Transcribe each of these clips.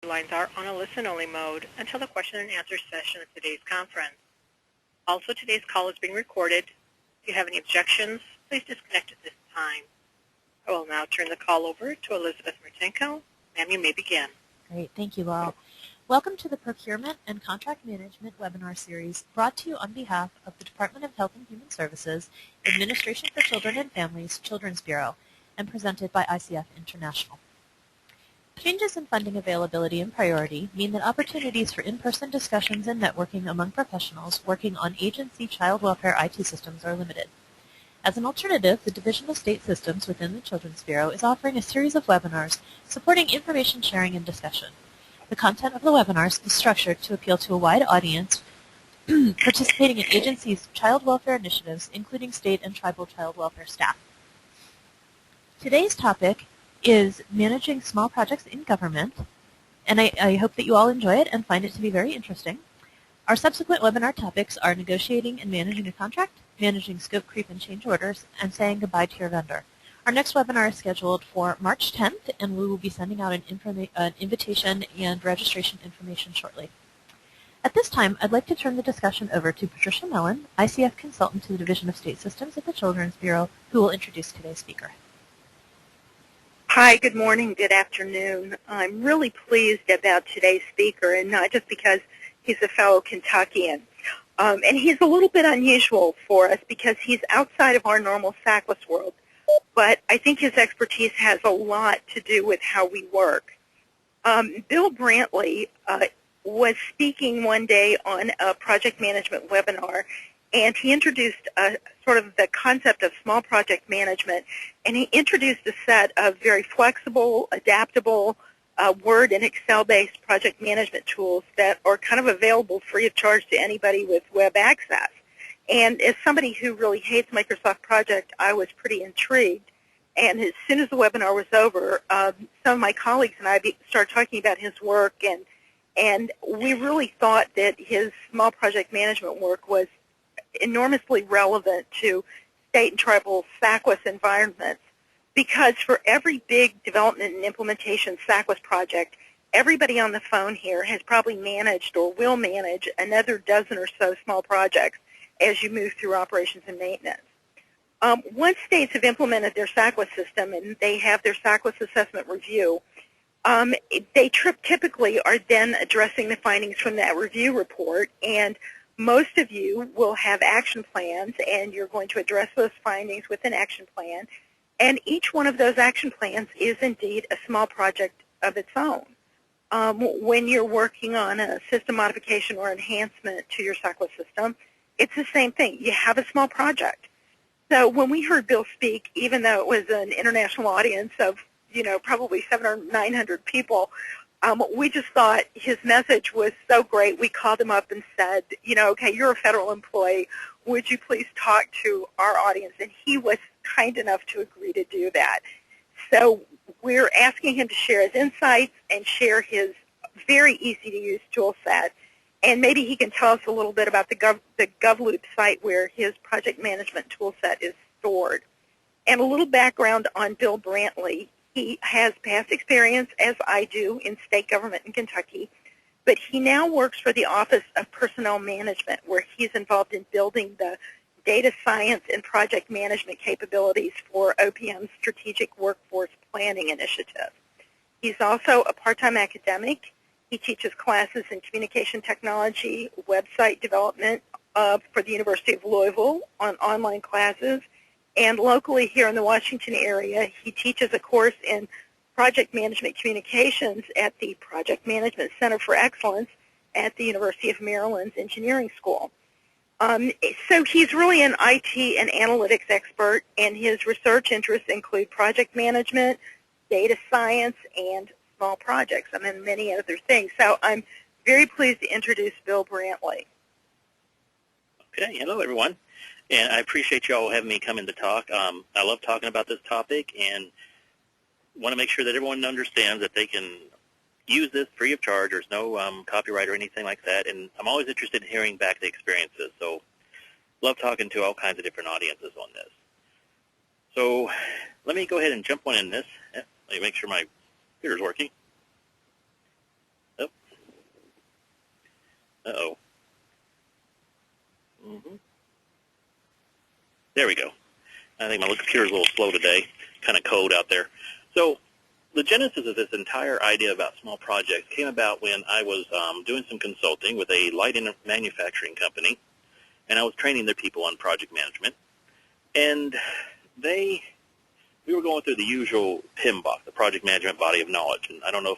lines are on a listen-only mode until the question and answer session of today's conference. Also, today's call is being recorded. If you have any objections, please disconnect at this time. I will now turn the call over to Elizabeth Martinko. Ma'am, you may begin. Great. Thank you, Laurel. Welcome to the Procurement and Contract Management webinar series brought to you on behalf of the Department of Health and Human Services, Administration for Children and Families, Children's Bureau, and presented by ICF International. Changes in funding availability and priority mean that opportunities for in-person discussions and networking among professionals working on agency child welfare IT systems are limited. As an alternative, the Division of State Systems within the Children's Bureau is offering a series of webinars supporting information sharing and discussion. The content of the webinars is structured to appeal to a wide audience participating in agencies' child welfare initiatives, including state and tribal child welfare staff. Today's topic is managing small projects in government, and I hope that you all enjoy it and find it to be very interesting. Our subsequent webinar topics are negotiating and managing a contract, managing scope creep and change orders, and saying goodbye to your vendor. Our next webinar is scheduled for March 10th, and we will be sending out an invitation and registration information shortly. At this time, I'd like to turn the discussion over to Patricia Mellon, ICF consultant to the Division of State Systems at the Children's Bureau, who will introduce today's speaker. Hi, good morning, good afternoon. I'm really pleased about today's speaker, and not just because he's a fellow Kentuckian. And he's a little bit unusual for us because he's outside of our normal SACLS world, but I think his expertise has a lot to do with how we work. Bill Brantley was speaking one day on a project management webinar, and he introduced sort of the concept of small project management, and he introduced a set of very flexible, adaptable, Word and Excel-based project management tools that are kind of available free of charge to anybody with web access. And as somebody who really hates Microsoft Project, I was pretty intrigued. And as soon as the webinar was over, some of my colleagues and I started talking about his work, and we really thought that his small project management work was enormously relevant to state and tribal SACLS environments, because for every big development and implementation SACLS project, everybody on the phone here has probably managed or will manage another dozen or so small projects as you move through operations and maintenance. Once states have implemented their SACLS system and they have their SACLS assessment review, they typically are then addressing the findings from that review report, and most of you will have action plans, and you're going to address those findings with an action plan. And each one of those action plans is indeed a small project of its own. When you're working on a system modification or enhancement to your SACLS system, it's the same thing. You have a small project. So when we heard Bill speak, even though it was an international audience of, probably 700 or 900 people, we just thought his message was so great. We called him up and said, okay, you're a federal employee. Would you please talk to our audience? And he was kind enough to agree to do that. So we're asking him to share his insights and share his very easy-to-use tool set. And maybe he can tell us a little bit about the GovLoop site where his project management tool set is stored. And a little background on Bill Brantley. He has past experience, as I do, in state government in Kentucky, but he now works for the Office of Personnel Management, where he's involved in building the data science and project management capabilities for OPM's Strategic Workforce Planning Initiative. He's also a part-time academic. He teaches classes in communication technology, website development for the University of Louisville on online classes. And locally here in the Washington area, he teaches a course in project management communications at the Project Management Center for Excellence at the University of Maryland's Engineering School. So he's really an IT and analytics expert, and his research interests include project management, data science, and small projects, and then many other things. So I'm very pleased to introduce Bill Brantley. Okay, hello everyone. And I appreciate you all having me come in to talk. I love talking about this topic and want to make sure that everyone understands that they can use this free of charge. There's no copyright or anything like that. And I'm always interested in hearing back the experiences. So love talking to all kinds of different audiences on this. So let me go ahead and jump on in this. Let me make sure my computer's working. There we go. I think my computer's a little slow today, kind of cold out there. So the genesis of this entire idea about small projects came about when I was doing some consulting with a light manufacturing company, and I was training their people on project management. And we were going through the usual PMBOK, the Project Management Body of Knowledge. And I don't know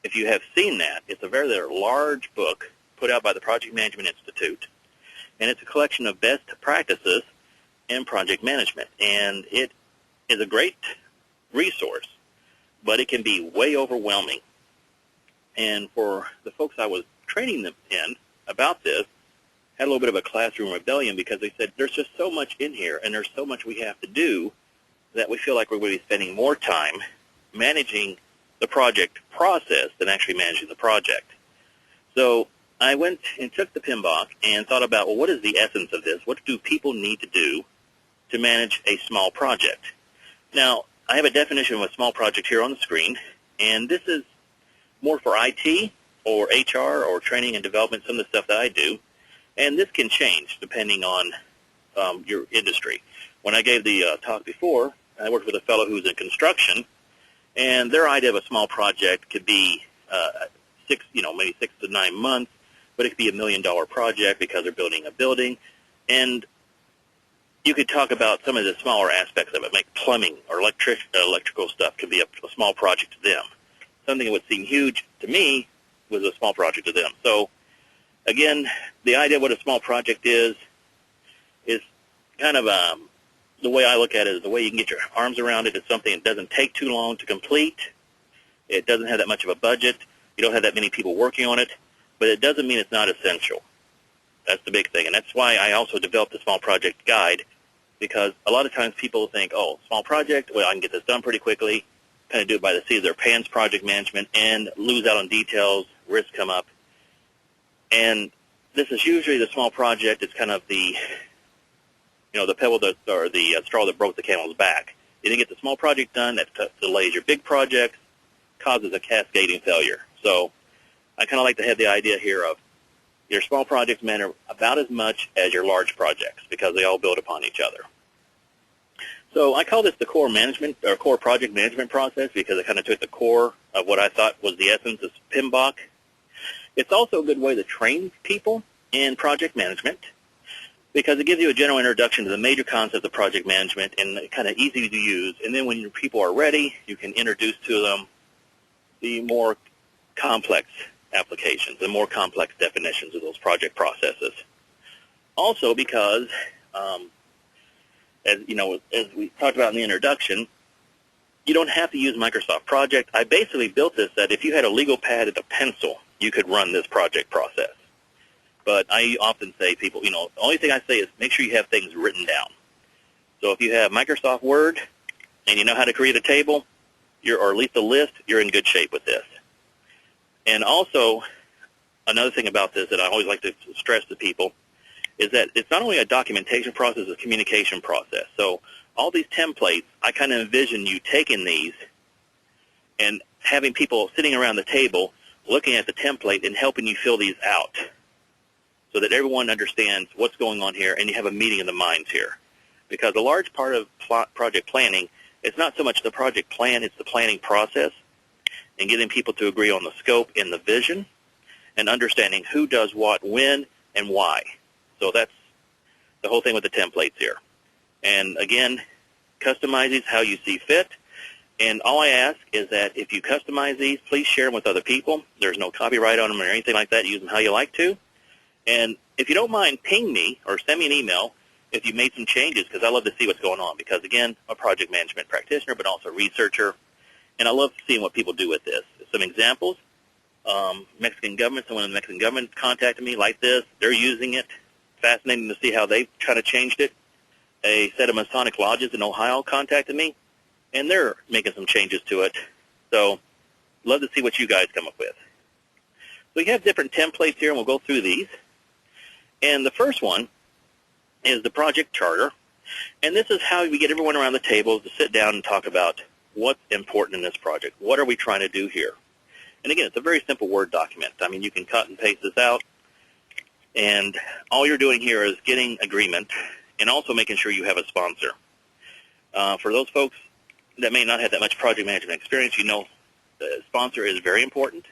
if you have seen that. It's a very large book put out by the Project Management Institute, and it's a collection of best practices in project management. And it is a great resource, but it can be way overwhelming. And for the folks I was training them in about this, had a little bit of a classroom rebellion because they said there's just so much in here and there's so much we have to do that we feel like we're going to be spending more time managing the project process than actually managing the project. So I went and took the PMBOK and thought about, well, what is the essence of this? What do people need to do to manage a small project? Now, I have a definition of a small project here on the screen, and this is more for IT or HR or training and development, some of the stuff that I do. And this can change depending on your industry. When I gave the talk before, I worked with a fellow who's in construction, and their idea of a small project could be maybe 6 to 9 months, but it could be $1 million project because they're building a building. And you could talk about some of the smaller aspects of it, like plumbing or electrical stuff could be a small project to them. Something that would seem huge to me was a small project to them. So again, the idea of what a small project is kind of the way I look at it is the way you can get your arms around it. It's something that doesn't take too long to complete. It doesn't have that much of a budget. You don't have that many people working on it, but it doesn't mean it's not essential. That's the big thing, and that's why I also developed the small project guide, because a lot of times people think, oh, small project, well, I can get this done pretty quickly, kind of do it by the seat of their pants project management, and lose out on details, risks come up. And this is usually the small project. It's kind of the pebble or the straw that broke the camel's back. You didn't get the small project done, that delays your big projects, causes a cascading failure. So I kind of like to have the idea here of your small projects matter about as much as your large projects because they all build upon each other. So I call this the core management or core project management process because I kind of took the core of what I thought was the essence of PMBOK. It's also a good way to train people in project management because it gives you a general introduction to the major concepts of project management and kind of easy to use. And then when your people are ready, you can introduce to them the more complex applications, the more complex definitions of those project processes. Also because, as we talked about in the introduction, you don't have to use Microsoft Project. I basically built this that if you had a legal pad and a pencil, you could run this project process. But I often say people, the only thing I say is make sure you have things written down. So if you have Microsoft Word and you know how to create a table, or at least a list, you're in good shape with this. And also, another thing about this that I always like to stress to people is that it's not only a documentation process, it's a communication process. So all these templates, I kind of envision you taking these and having people sitting around the table looking at the template and helping you fill these out so that everyone understands what's going on here and you have a meeting of the minds here. Because a large part of project planning is not so much the project plan, it's the planning process and getting people to agree on the scope and the vision and understanding who does what, when, and why. So that's the whole thing with the templates here. And again, customize these how you see fit. And all I ask is that if you customize these, please share them with other people. There's no copyright on them or anything like that. Use them how you like to. And if you don't mind, ping me or send me an email if you made some changes because I love to see what's going on because, again, I'm a project management practitioner but also a researcher, and I love seeing what people do with this. Some examples, Mexican government, someone in the Mexican government contacted me like this. They're using it. Fascinating to see how they kind of changed it. A set of Masonic lodges in Ohio contacted me, and they're making some changes to it. So love to see what you guys come up with. So you have different templates here, and we'll go through these. And the first one is the project charter. And this is how we get everyone around the table to sit down and talk about what's important in this project. What are we trying to do here? And again, it's a very simple Word document. I mean, you can cut and paste this out. And all you're doing here is getting agreement, and also making sure you have a sponsor. For those folks that may not have that much project management experience, you know the sponsor is very important.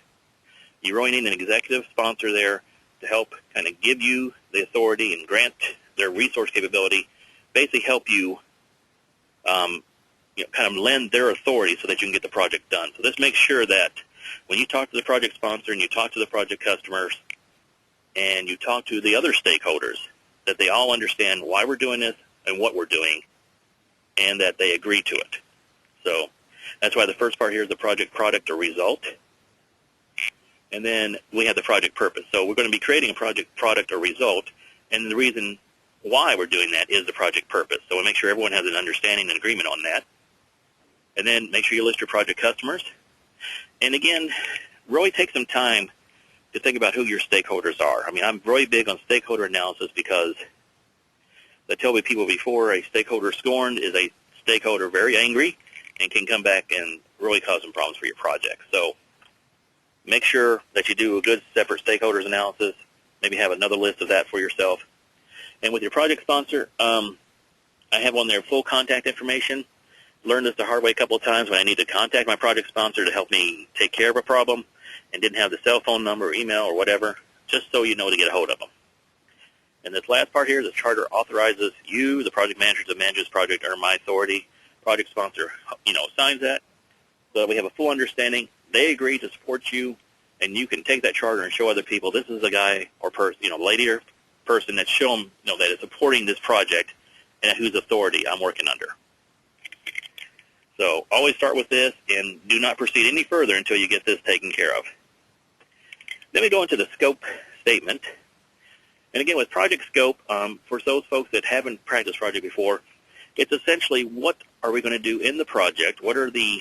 You really need an executive sponsor there to help kind of give you the authority and grant their resource capability, basically help you, kind of lend their authority so that you can get the project done. So this makes sure that when you talk to the project sponsor and you talk to the project customers and you talk to the other stakeholders, that they all understand why we're doing this and what we're doing, and that they agree to it. So that's why the first part here is the project product or result. And then we have the project purpose. So we're going to be creating a project product or result, and the reason why we're doing that is the project purpose. So we'll make sure everyone has an understanding and agreement on that. And then make sure you list your project customers. And again, really take some time to think about who your stakeholders are. I mean, I'm really big on stakeholder analysis because I tell people before, a stakeholder scorned is a stakeholder very angry and can come back and really cause some problems for your project. So make sure that you do a good separate stakeholders analysis. Maybe have another list of that for yourself. And with your project sponsor, I have on there full contact information. Learned this the hard way a couple of times when I need to contact my project sponsor to help me take care of a problem and didn't have the cell phone number or email or whatever, just so you know to get a hold of them. And this last part here, the charter authorizes you, the project manager, to manage this project under my authority. Project sponsor, signs that. So that we have a full understanding. They agree to support you, and you can take that charter and show other people this is a guy or person, lady or person that's shown, that is supporting this project and whose authority I'm working under. So always start with this and do not proceed any further until you get this taken care of. Then we go into the scope statement. And again, with project scope, for those folks that haven't practiced project before, it's essentially what are we going to do in the project? What are the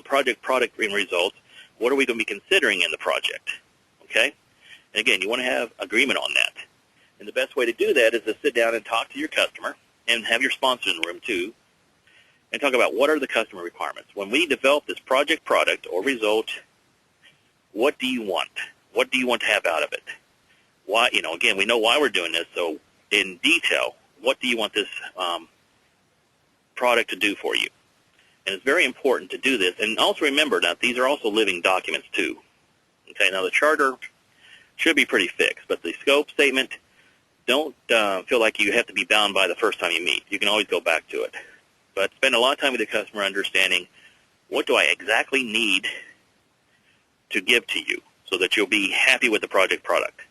project product and results? What are we going to be considering in the project? Okay? And again, you want to have agreement on that. And the best way to do that is to sit down and talk to your customer and have your sponsor in the room too, and talk about what are the customer requirements. When we develop this project product or result, what do you want? What do you want to have out of it? Why, again, we know why we're doing this, so in detail, what do you want this product to do for you? And it's very important to do this. And also remember that these are also living documents too. Okay, now the charter should be pretty fixed, but the scope statement, don't feel like you have to be bound by the first time you meet. You can always go back to it. But spend a lot of time with the customer understanding what do I exactly need to give to you so that you'll be happy with the project product.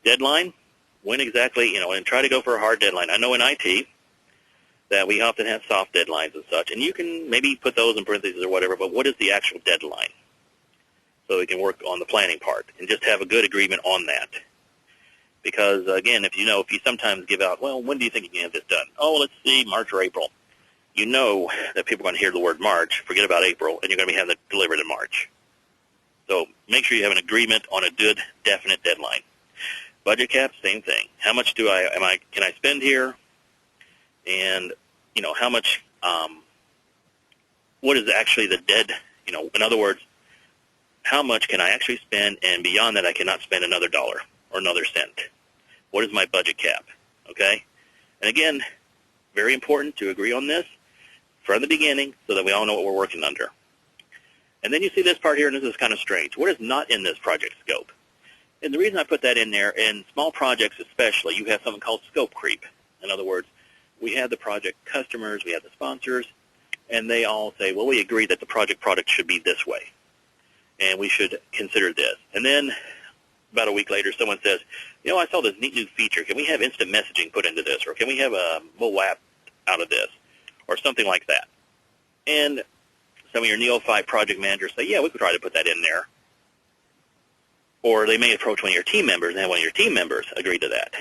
Deadline, when exactly, and try to go for a hard deadline. I know in IT that we often have soft deadlines and such, and you can maybe put those in parentheses or whatever, but what is the actual deadline? So we can work on the planning part and just have a good agreement on that. Because, again, if you sometimes give out, well, when do you think you can have this done? Oh, let's see, March or April. You know that people are going to hear the word March, forget about April, and you're going to be having it delivered in March. So make sure you have an agreement on a good, definite deadline. Budget cap, same thing. How much can I spend here? And, how much, what is actually the dead, in other words, how much can I actually spend, and beyond that I cannot spend another dollar or another cent? What is my budget cap? Okay? And again, very important to agree on this from the beginning so that we all know what we're working under. And then you see this part here, and this is kind of strange. What is not in this project scope? And the reason I put that in there, in small projects especially, you have something called scope creep. In other words, we have the project customers, we have the sponsors, and they all say, well, we agree that the project product should be this way, and we should consider this. And then about a week later, someone says, I saw this neat new feature. Can we have instant messaging put into this, or can we have a mobile app out of this, or something like that? And some of your neophyte project managers say, yeah, we could try to put that in there. Or they may approach one of your team members and have one of your team members agree to that.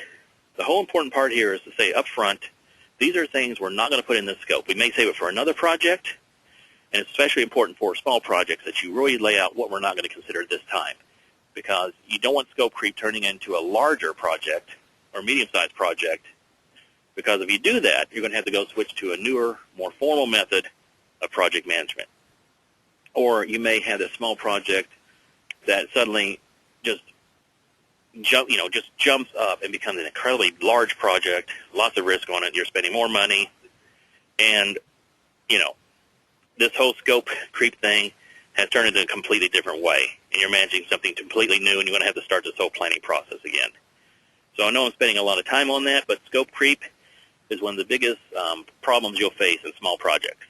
The whole important part here is to say up front, these are things we're not going to put in this scope. We may save it for another project, and it's especially important for small projects that you really lay out what we're not going to consider at this time, because you don't want scope creep turning into a larger project or medium-sized project, because if you do that, you're going to have to go switch to a newer, more formal method of project management. Or you may have this small project that suddenly just just jumps up and becomes an incredibly large project, lots of risk on it. You're spending more money, and this whole scope creep thing has turned into a completely different way, and you're managing something completely new, and you're going to have to start this whole planning process again. So I know I'm spending a lot of time on that, but scope creep is one of the biggest problems you'll face in small projects.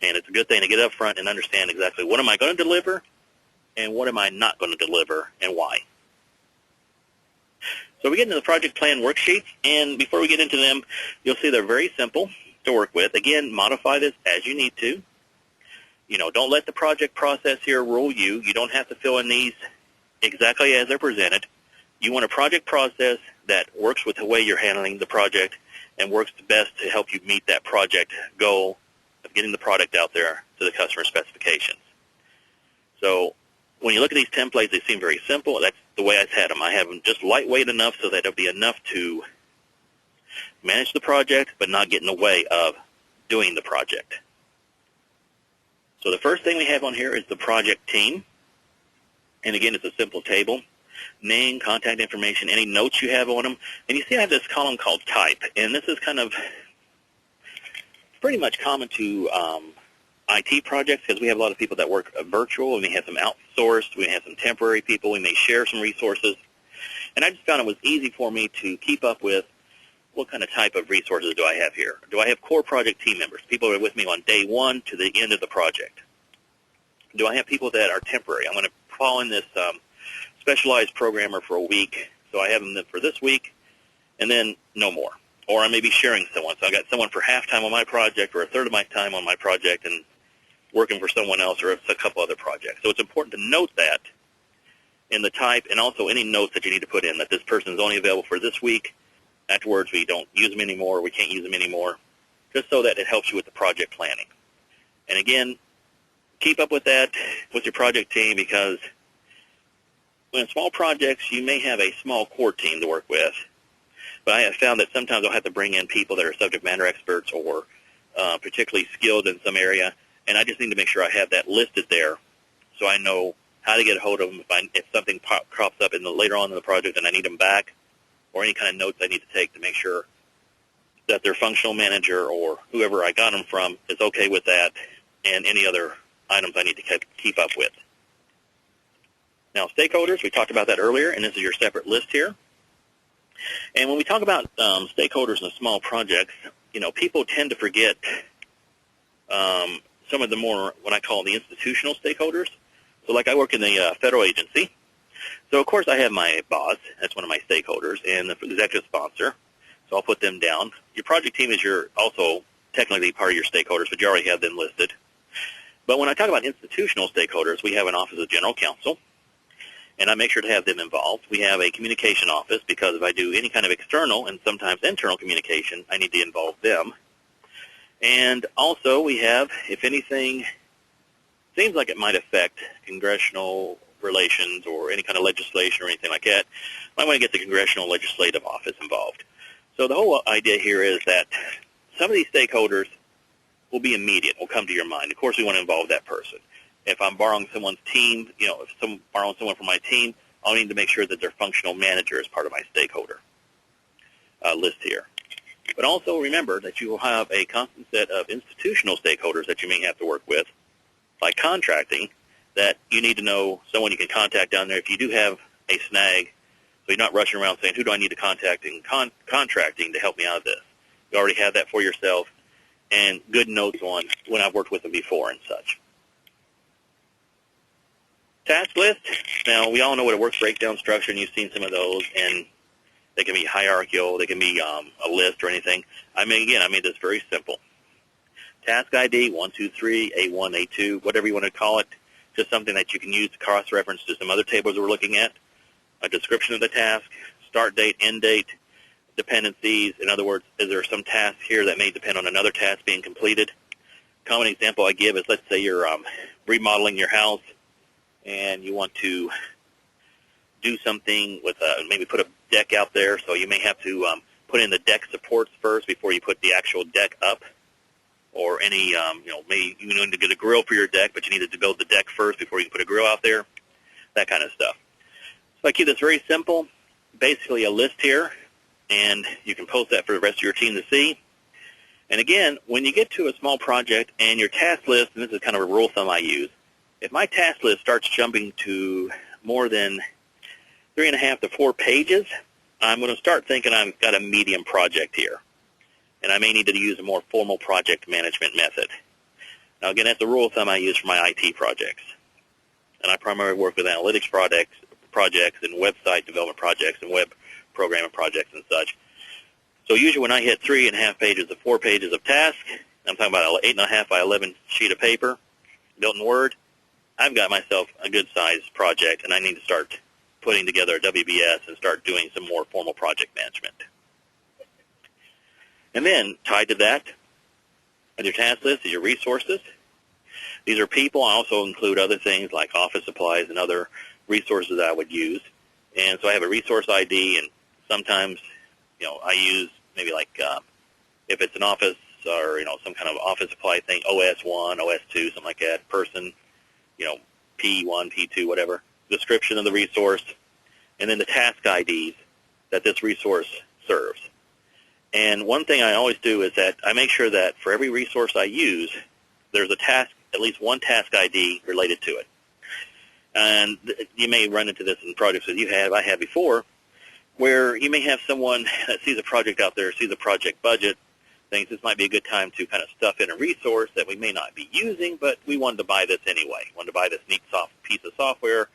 And it's a good thing to get up front and understand exactly what am I going to deliver and what am I not going to deliver and why. So we get into the project plan worksheets, and before we get into them, you'll see they're very simple to work with. Again, modify this as you need to. Don't let the project process here rule you. You don't have to fill in these exactly as they're presented. You want a project process that works with the way you're handling the project and works best to help you meet that project goal of getting the product out there to the customer specifications. So when you look at these templates, they seem very simple. That's the way I've had them. I have them just lightweight enough so that it'll be enough to manage the project but not get in the way of doing the project. So the first thing we have on here is the project team. And again, it's a simple table. Name, contact information, any notes you have on them. And you see I have this column called type. And this is kind of pretty much common to IT projects because we have a lot of people that work virtual, and we have some outsourced, we have some temporary people, we may share some resources. And I just found it was easy for me to keep up with what kind of type of resources do I have here. Do I have core project team members, people who are with me on day one to the end of the project? Do I have people that are temporary? I'm going to call in this specialized programmer for a week, so I have them for this week, and then no more. Or I may be sharing someone. So I got someone for half time on my project or a third of my time on my project and working for someone else or a couple other projects. So it's important to note that in the type, and also any notes that you need to put in, that this person is only available for this week. Afterwards, we don't use them anymore, we can't use them anymore, just so that it helps you with the project planning. And again, keep up with that with your project team, because in small projects, you may have a small core team to work with, but I have found that sometimes I'll have to bring in people that are subject matter experts or particularly skilled in some area, and I just need to make sure I have that listed there so I know how to get a hold of them if something crops up later on in the project and I need them back, or any kind of notes I need to take to make sure that their functional manager or whoever I got them from is okay with that, and any other items I need to keep up with. Now, stakeholders, we talked about that earlier, and this is your separate list here. And when we talk about stakeholders in small projects, people tend to forget some of the more, what I call the institutional stakeholders. So like I work in the federal agency. So, of course, I have my boss. That's one of my stakeholders, and the executive sponsor. So I'll put them down. Your project team is also technically part of your stakeholders, but you already have them listed. But when I talk about institutional stakeholders, we have an Office of General Counsel, and I make sure to have them involved. We have a communication office, because if I do any kind of external and sometimes internal communication, I need to involve them. And also we have, if anything seems like it might affect congressional relations or any kind of legislation or anything like that, I want to get the Congressional Legislative Office involved. So the whole idea here is that some of these stakeholders will be immediate, will come to your mind. Of course, we want to involve that person. If I'm borrowing someone's team, if I'm borrowing someone from my team, I'll need to make sure that their functional manager is part of my stakeholder list here. But also remember that you will have a constant set of institutional stakeholders that you may have to work with, like contracting, that you need to know someone you can contact down there if you do have a snag, so you're not rushing around saying, who do I need to contact in contracting to help me out of this? You already have that for yourself, and good notes on when I've worked with them before and such. Task list. Now, we all know what a work breakdown structure, and you've seen some of those, and they can be hierarchical, they can be a list or anything. I made this very simple. Task ID, 1, 2, 3, A1, A2, whatever you want to call it, just something that you can use to cross-reference to some other tables we're looking at. A description of the task, start date, end date, dependencies. In other words, is there some task here that may depend on another task being completed? Common example I give is, let's say you're remodeling your house and you want to do something with maybe put a deck out there, so you may have to put in the deck supports first before you put the actual deck up. Or any, maybe you need to get a grill for your deck, but you need to build the deck first before you can put a grill out there, that kind of stuff. So I keep this very simple, basically a list here, and you can post that for the rest of your team to see. And again, when you get to a small project and your task list, and this is kind of a rule of thumb I use, if my task list starts jumping to more than 3.5 to 4 pages, I'm going to start thinking I've got a medium project here, and I may need to use a more formal project management method. Now again, that's a rule of thumb I use for my IT projects, and I primarily work with analytics projects and website development projects and web programming projects and such. So usually when I hit 3.5 pages to 4 pages of task, I'm talking about an 8.5 by 11 sheet of paper built in Word, I've got myself a good-sized project, and I need to start putting together a WBS and start doing some more formal project management. And then, tied to that, with your task list is your resources. These are people. I also include other things like office supplies and other resources that I would use. And so I have a resource ID, and sometimes I use maybe like if it's an office or some kind of office supply thing, OS1, OS2, something like that, person, P1, P2, whatever, description of the resource, and then the task IDs that this resource serves. And one thing I always do is that I make sure that for every resource I use, there's a task, at least one task ID related to it. And you may run into this in projects that I had before, where you may have someone that sees a project out there, sees a project budget, thinks this might be a good time to kind of stuff in a resource that we may not be using, but we wanted to buy this anyway. Wanted to buy this neat piece of software,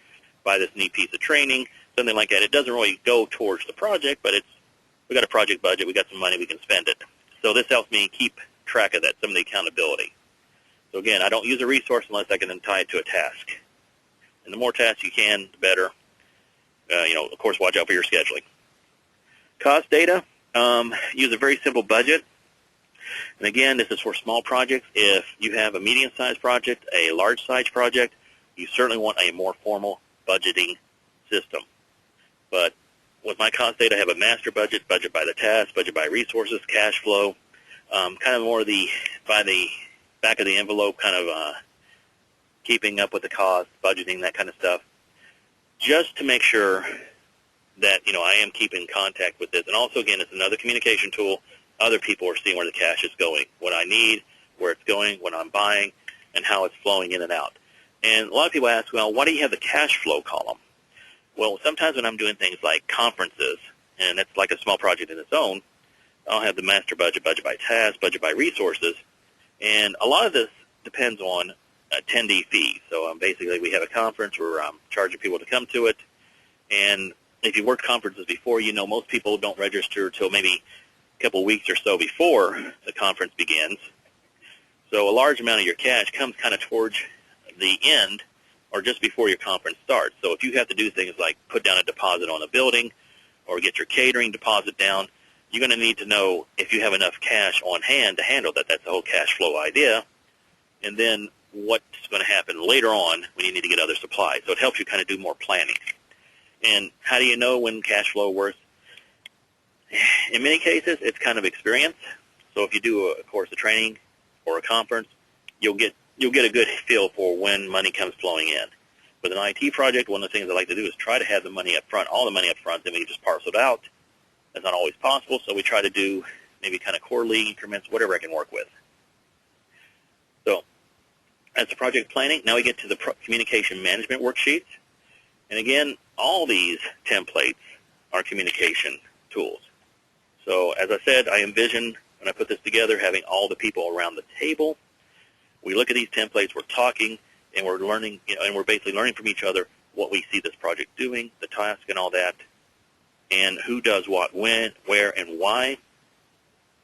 buy this neat piece of training, something like that. It doesn't really go towards the project, but we got a project budget, we got some money, we can spend it. So this helps me keep track of that, some of the accountability. So again, I don't use a resource unless I can then tie it to a task. And the more tasks you can, the better. Of course, watch out for your scheduling. Cost data, use a very simple budget. And again, this is for small projects. If you have a medium-sized project, a large-sized project, you certainly want a more formal budgeting system. But with my cost data, I have a master budget, budget by the task, budget by resources, cash flow, kind of more by the back of the envelope, kind of keeping up with the cost, budgeting, that kind of stuff, just to make sure that I am keeping contact with this. And also, again, it's another communication tool. Other people are seeing where the cash is going, what I need, where it's going, what I'm buying, and how it's flowing in and out. And a lot of people ask, well, why do you have the cash flow column? Well, sometimes when I'm doing things like conferences, and it's like a small project in its own, I'll have the master budget, budget by task, budget by resources, and a lot of this depends on attendee fees. So basically we have a conference where I'm charging people to come to it, and if you worked conferences before, most people don't register until maybe a couple weeks or so before the conference begins. So a large amount of your cash comes kind of towards the end or just before your conference starts. So if you have to do things like put down a deposit on a building or get your catering deposit down, you're going to need to know if you have enough cash on hand to handle that. That's the whole cash flow idea. And then what's going to happen later on when you need to get other supplies. So it helps you kind of do more planning. And how do you know when cash flow works? In many cases, it's kind of experience. So if you do a course of training or a conference, you'll get a good feel for when money comes flowing in. With an IT project, one of the things I like to do is try to have the money up front, all the money up front, then we just parcel it out. That's not always possible, so we try to do maybe kind of quarterly increments, whatever I can work with. So that's the project planning. Now we get to the communication management worksheets. And again, all these templates are communication tools. So as I said, I envision when I put this together having all the people around the table. We look at these templates, we're talking, and we're learning, and we're basically learning from each other what we see this project doing, the task and all that, and who does what, when, where, and why,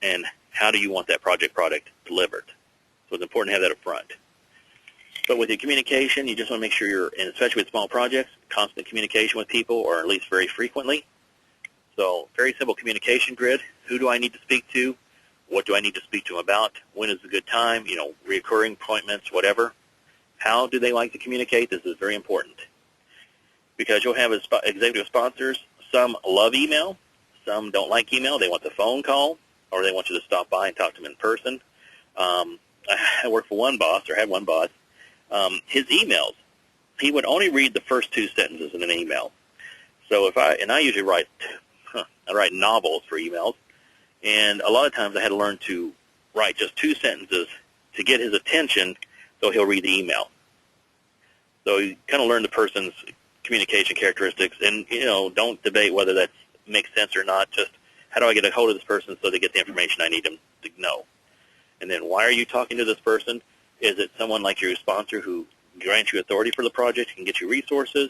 and how do you want that product delivered. So it's important to have that up front. But with your communication, you just want to make sure you're, and especially with small projects, constant communication with people, or at least very frequently. So very simple communication grid. Who do I need to speak to? What do I need to speak to them about? When is a good time? Recurring appointments, whatever. How do they like to communicate? This is very important because you'll have executive sponsors. Some love email. Some don't like email. They want the phone call, or they want you to stop by and talk to them in person. I worked for one boss, or had one boss. His emails, he would only read the first 2 sentences in an email. So I usually write novels for emails, and a lot of times I had to learn to write just 2 sentences to get his attention so he'll read the email. So you kind of learn the person's communication characteristics, and don't debate whether that makes sense or not. Just how do I get a hold of this person so they get the information I need them to know? And then why are you talking to this person? Is it someone like your sponsor who grants you authority for the project and can get you resources?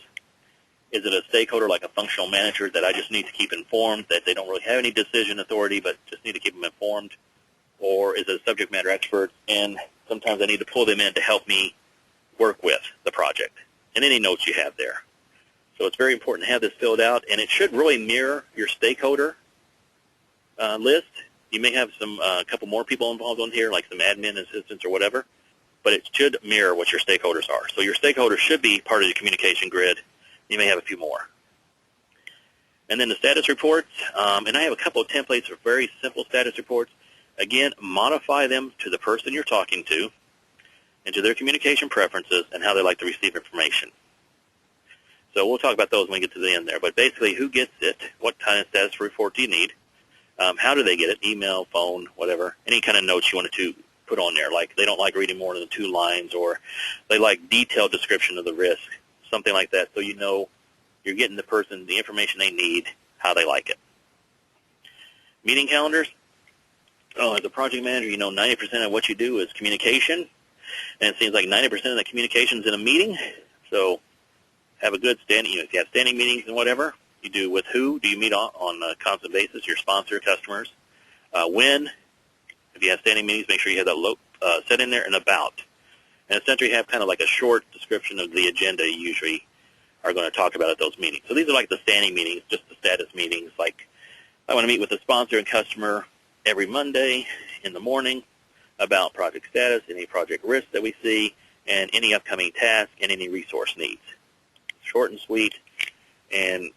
Is it a stakeholder like a functional manager that I just need to keep informed, that they don't really have any decision authority but just need to keep them informed? Or is it a subject matter expert, and sometimes I need to pull them in to help me work with the project, and any notes you have there. So it's very important to have this filled out, and it should really mirror your stakeholder list. You may have a couple more people involved on here, like some admin assistants or whatever, but it should mirror what your stakeholders are. So your stakeholders should be part of the communication grid. You may have a few more. And then the status reports, and I have a couple of templates for very simple status reports. Again, modify them to the person you're talking to and to their communication preferences and how they like to receive information. So we'll talk about those when we get to the end there. But basically, who gets it? What kind of status report do you need? How do they get it? Email, phone, whatever. Any kind of notes you wanted to put on there, like they don't like reading more than 2 lines, or they like detailed description of the risk, something like that, so you know you're getting the person the information they need, how they like it. Meeting calendars. As a project manager, 90% of what you do is communication, and it seems like 90% of the communication is in a meeting. So have a good standing, if you have standing meetings and whatever, you do with who do you meet on a constant basis, your sponsor, customers. When, if you have standing meetings, make sure you have that set in there, and about. And essentially have kind of like a short description of the agenda you usually are going to talk about at those meetings. So these are like the standing meetings, just the status meetings. Like I want to meet with the sponsor and customer every Monday in the morning about project status, any project risks that we see, and any upcoming tasks and any resource needs. Short and sweet, and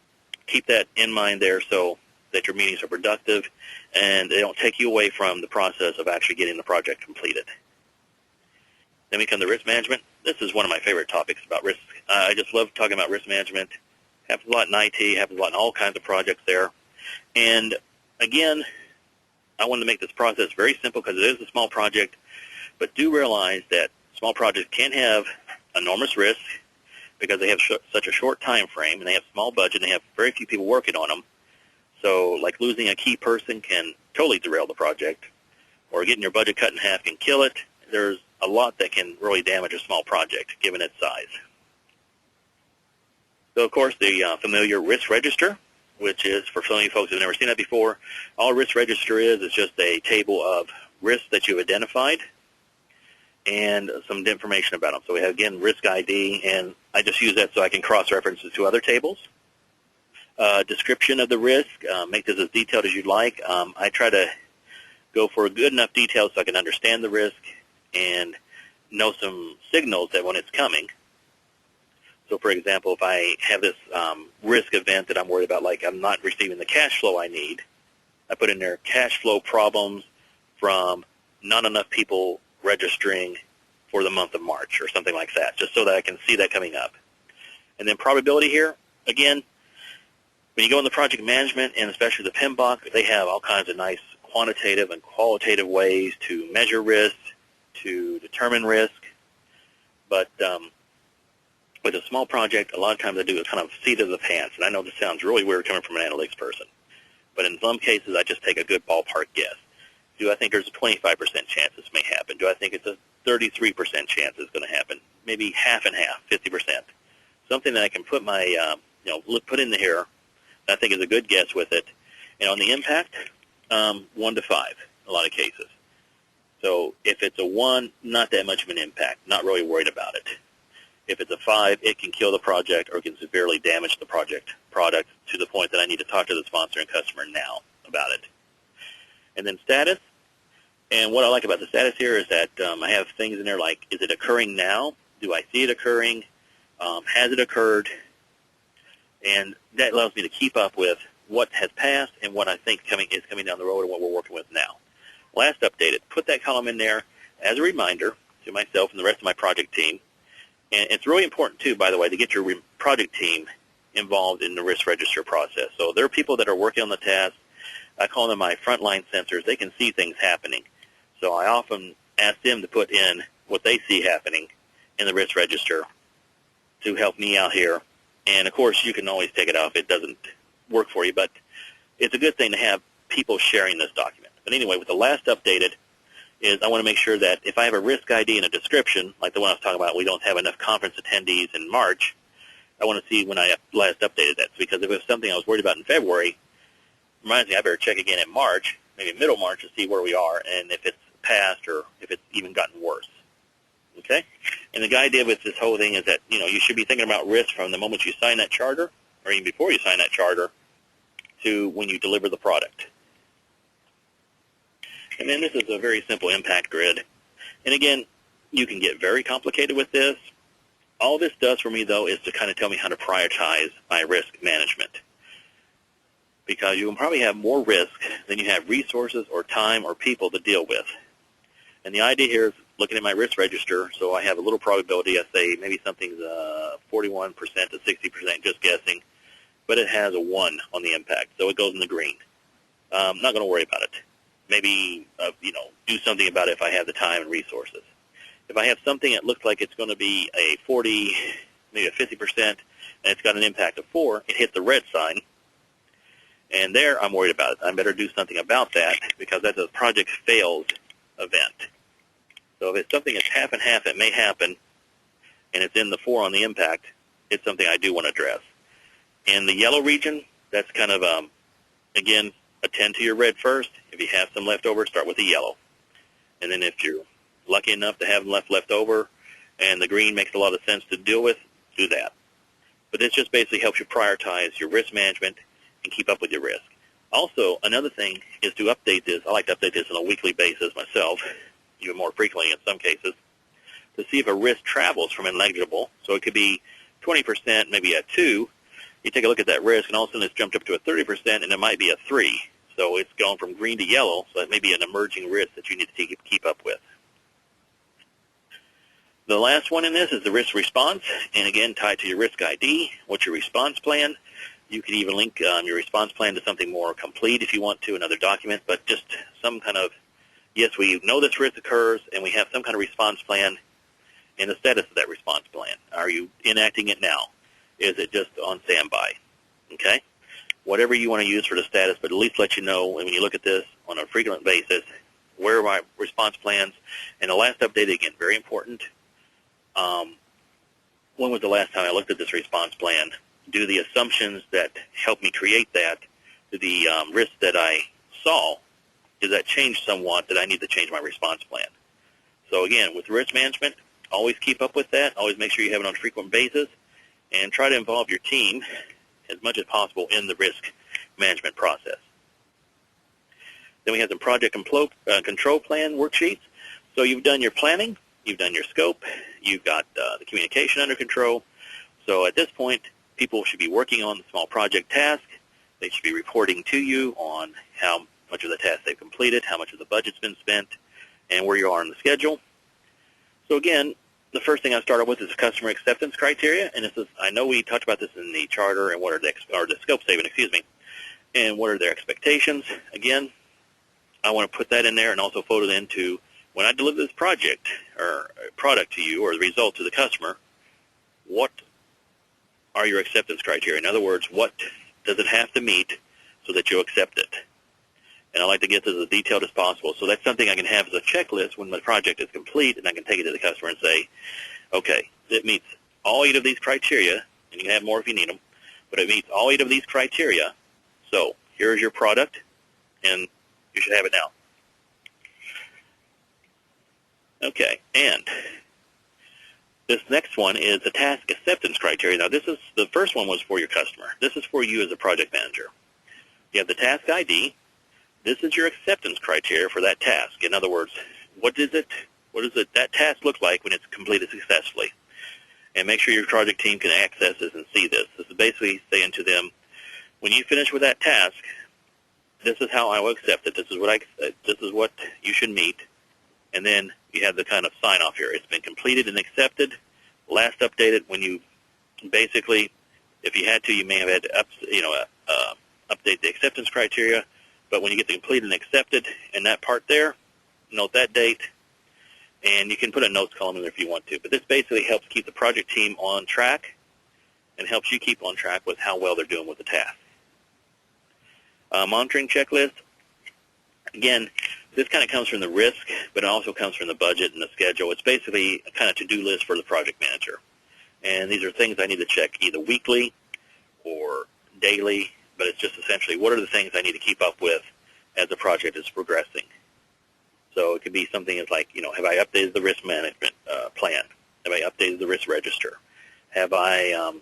keep that in mind there so that your meetings are productive and they don't take you away from the process of actually getting the project completed. Then we come to risk management. This is one of my favorite topics about risk. I just love talking about risk management. Happens a lot in IT, happens a lot in all kinds of projects there. And again, I wanted to make this process very simple because it is a small project, but do realize that small projects can have enormous risk because they have such a short time frame, and they have small budget, and they have very few people working on them. So like losing a key person can totally derail the project, or getting your budget cut in half can kill it. There's a lot that can really damage a small project given its size. So of course the familiar risk register, which is, for some of you folks who have never seen that before, all risk register is just a table of risks that you've identified and some information about them. So we have, again, risk ID, and I just use that so I can cross-reference it to other tables. Description of the risk, make this as detailed as you'd like. I try to go for a good enough detail so I can understand the risk and know some signals that when it's coming. So, for example, if I have this risk event that I'm worried about, like I'm not receiving the cash flow I need, I put in there cash flow problems from not enough people registering for the month of March or something like that, just so that I can see that coming up. And then probability here, again, when you go into project management, and especially the PMBOK, they have all kinds of nice quantitative and qualitative ways to measure risk, to determine risk. But with a small project, a lot of times I do a kind of seat of the pants. And I know this sounds really weird coming from an analytics person, but in some cases I just take a good ballpark guess. Do I think there's a 25% chance this may happen? Do I think it's a 33% chance it's going to happen? Maybe half and half, 50%. Something that I can put my, put in here that I think is a good guess with it. And on the impact, 1 to 5 in a lot of cases. So if it's a 1, not that much of an impact, not really worried about it. If it's a 5, it can kill the project or can severely damage the product to the point that I need to talk to the sponsor and customer now about it. And then status. And what I like about the status here is that I have things in there like, is it occurring now? Do I see it occurring? Has it occurred? And that allows me to keep up with what has passed and what I think is coming down the road and what we're working with now. Last updated, put that column in there as a reminder to myself and the rest of my project team. And it's really important, too, by the way, to get your project team involved in the risk register process. So there are people that are working on the task. I call them my frontline sensors. They can see things happening. So I often ask them to put in what they see happening in the risk register to help me out here. And, of course, you can always take it off. It doesn't work for you, but it's a good thing to have people sharing this document. But anyway, with the last updated is I want to make sure that if I have a risk ID and a description, like the one I was talking about, we don't have enough conference attendees in March, I want to see when I last updated that. Because if it was something I was worried about in February, it reminds me I better check again in March, maybe middle March, to see where we are and if it's passed or if it's even gotten worse. Okay? And the idea with this whole thing is that, you should be thinking about risk from the moment you sign that charter, or even before you sign that charter, to when you deliver the product. And then this is a very simple impact grid. And again, you can get very complicated with this. All this does for me, though, is to kind of tell me how to prioritize my risk management. Because you can probably have more risk than you have resources or time or people to deal with. And the idea here is looking at my risk register, so I have a little probability. I say maybe something's 41% to 60%, just guessing, but it has a 1 on the impact, so it goes in the green. I'm not going to worry about it. Maybe, do something about it if I have the time and resources. If I have something that looks like it's going to be a 40, maybe a 50%, and it's got an impact of 4, it hits the red sign, and there I'm worried about it. I better do something about that because that's a project fails event. So if it's something that's half and half, it may happen, and it's in the 4 on the impact, it's something I do want to address. In the yellow region, that's kind of, again, attend to your red first. If you have some left over, start with the yellow. And then if you're lucky enough to have them left over and the green makes a lot of sense to deal with, do that. But this just basically helps you prioritize your risk management and keep up with your risk. Also, another thing is to update this. I like to update this on a weekly basis myself, even more frequently in some cases, to see if a risk travels from negligible. So it could be 20%, maybe a 2. You take a look at that risk, and all of a sudden it's jumped up to a 30%, and it might be a 3. So it's gone from green to yellow, so it may be an emerging risk that you need to keep up with. The last one in this is the risk response, and again, tied to your risk ID. What's your response plan? You can even link your response plan to something more complete if you want to, another document, but just some kind of, yes, we know this risk occurs, and we have some kind of response plan, and the status of that response plan. Are you enacting it now? Is it just on standby? Okay? Whatever you want to use for the status, but at least let you know when you look at this on a frequent basis, where are my response plans? And the last update, again, very important. When was the last time I looked at this response plan? Do the assumptions that helped me create that, to the risk that I saw, did that change somewhat that I need to change my response plan? So again, with risk management, always keep up with that. Always make sure you have it on a frequent basis, and try to involve your team as much as possible in the risk management process. Then we have some project control plan worksheets. So you've done your planning, you've done your scope, you've got the communication under control. So at this point, people should be working on the small project task. They should be reporting to you on how much of the task they've completed, how much of the budget's been spent, and where you are on the schedule. So again, the first thing I start off with is the customer acceptance criteria, and this is, I know we talked about this in the charter and what are the scope statement, excuse me, and what are their expectations. Again, I want to put that in there and also fold it into when I deliver this project or product to you or the result to the customer, what are your acceptance criteria? In other words, what does it have to meet so that you accept it? And I like to get this as detailed as possible. So that's something I can have as a checklist when the project is complete, and I can take it to the customer and say, okay, it meets all 8 of these criteria, and you can have more if you need them, but it meets all 8 of these criteria. So here's your product, and you should have it now. Okay, and this next one is the task acceptance criteria. Now, this is the first one was for your customer. This is for you as a project manager. You have the task ID. This is your acceptance criteria for that task. In other words, what does that task look like when it's completed successfully? And make sure your project team can access this and see this. This is basically saying to them, when you finish with that task, this is how I will accept it. This is what you should meet. And then you have the kind of sign-off here. It's been completed and accepted, last updated when you basically If you had to, you may have had to update the acceptance criteria, but when you get the completed and accepted and that part there, note that date, and you can put a notes column in there if you want to. But this basically helps keep the project team on track and helps you keep on track with how well they're doing with the task. Monitoring checklist. Again, this kind of comes from the risk, but it also comes from the budget and the schedule. It's basically a kind of to-do list for the project manager. And these are things I need to check either weekly or daily, but it's just essentially what are the things I need to keep up with as the project is progressing. So it could be something as like, have I updated the risk management plan? Have I updated the risk register? Have I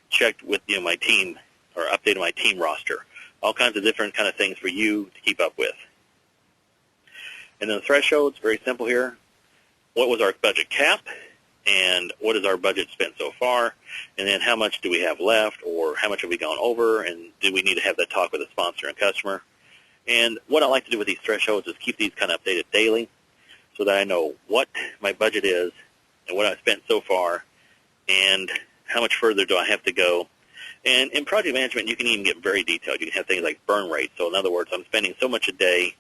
checked with my team or updated my team roster? All kinds of different kind of things for you to keep up with. And then the thresholds, very simple here. What was our budget cap? And what is our budget spent so far? And then how much do we have left, or how much have we gone over? And do we need to have that talk with the sponsor and customer? And what I like to do with these thresholds is keep these kind of updated daily so that I know what my budget is and what I've spent so far and how much further do I have to go. And in project management, you can even get very detailed. You can have things like burn rate. So in other words, I'm spending so much a day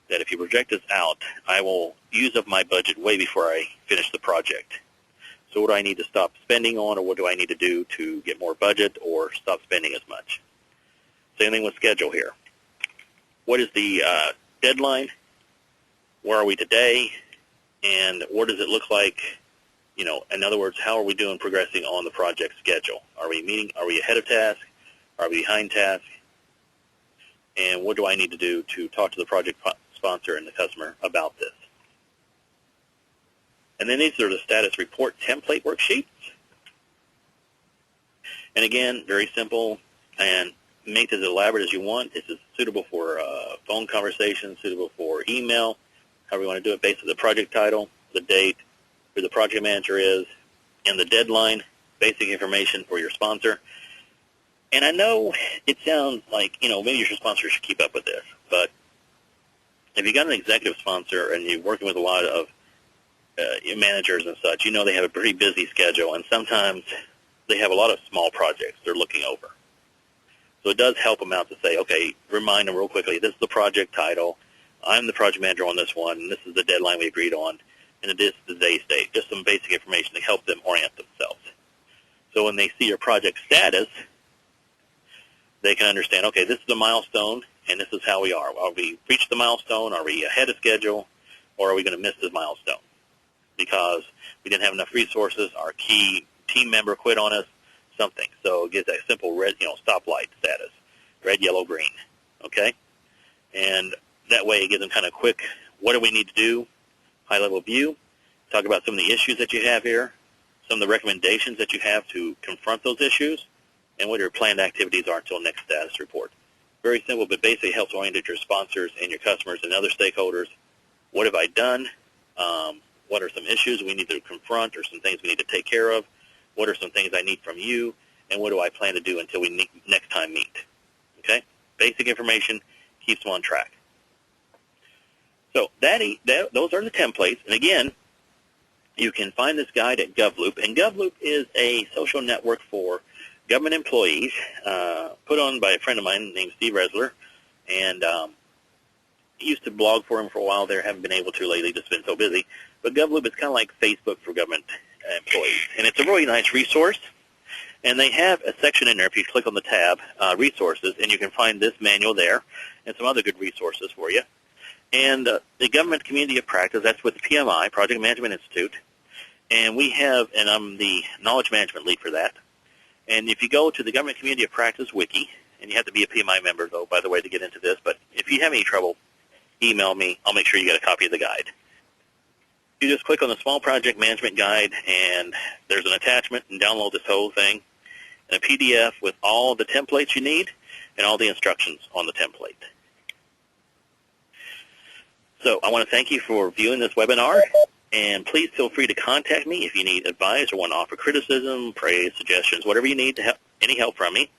that if you project this out, I will use up my budget way before I finish the project. So what do I need to stop spending on, or what do I need to do to get more budget or stop spending as much? Same thing with schedule here. What is the deadline? Where are we today? And what does it look like? In other words, how are we doing progressing on the project schedule? Are we meeting? Are we ahead of task? Are we behind task? And what do I need to do to talk to the project sponsor and the customer about this? And then these are the status report template worksheets. And again, very simple, and make this as elaborate as you want. This is suitable for phone conversations, suitable for email, however you want to do it, based on the project title, the date, who the project manager is, and the deadline, basic information for your sponsor. And I know it sounds like, maybe your sponsor should keep up with this, but if you got an executive sponsor and you're working with a lot of managers and such, they have a pretty busy schedule, and sometimes they have a lot of small projects they're looking over. So it does help them out to say, okay, remind them real quickly, this is the project title, I'm the project manager on this one, and this is the deadline we agreed on, and this is today's date. Just some basic information to help them orient themselves. So when they see your project status, they can understand, okay, this is the milestone, and this is how we are. Are we reached the milestone? Are we ahead of schedule? Or are we going to miss this milestone because we didn't have enough resources, our key team member quit on us, something. So it gives that simple red, stoplight status, red, yellow, green, okay? And that way it gives them kind of quick, what do we need to do, high-level view, talk about some of the issues that you have here, some of the recommendations that you have to confront those issues, and what your planned activities are until next status report. Very simple, but basically helps orient your sponsors and your customers and other stakeholders. What have I done? What are some issues we need to confront or some things we need to take care of? What are some things I need from you? And what do I plan to do until we next time meet? Okay? Basic information keeps them on track. So those are the templates. And again, you can find this guide at GovLoop. And GovLoop is a social network for government employees put on by a friend of mine named Steve Resler. And he used to blog for him for a while there. Haven't been able to lately, just been so busy. But GovLoop is kind of like Facebook for government employees. And it's a really nice resource. And they have a section in there, if you click on the tab, resources, and you can find this manual there and some other good resources for you. And the Government Community of Practice, that's with the PMI, Project Management Institute. And we have, and I'm the Knowledge Management Lead for that. And if you go to the Government Community of Practice wiki, and you have to be a PMI member, though, by the way, to get into this, but if you have any trouble, email me. I'll make sure you get a copy of the guide. You just click on the Small Project Management Guide, and there's an attachment, and download this whole thing, and a PDF with all the templates you need and all the instructions on the template. So I want to thank you for viewing this webinar, and please feel free to contact me if you need advice or want to offer criticism, praise, suggestions, whatever you need to help, any help from me.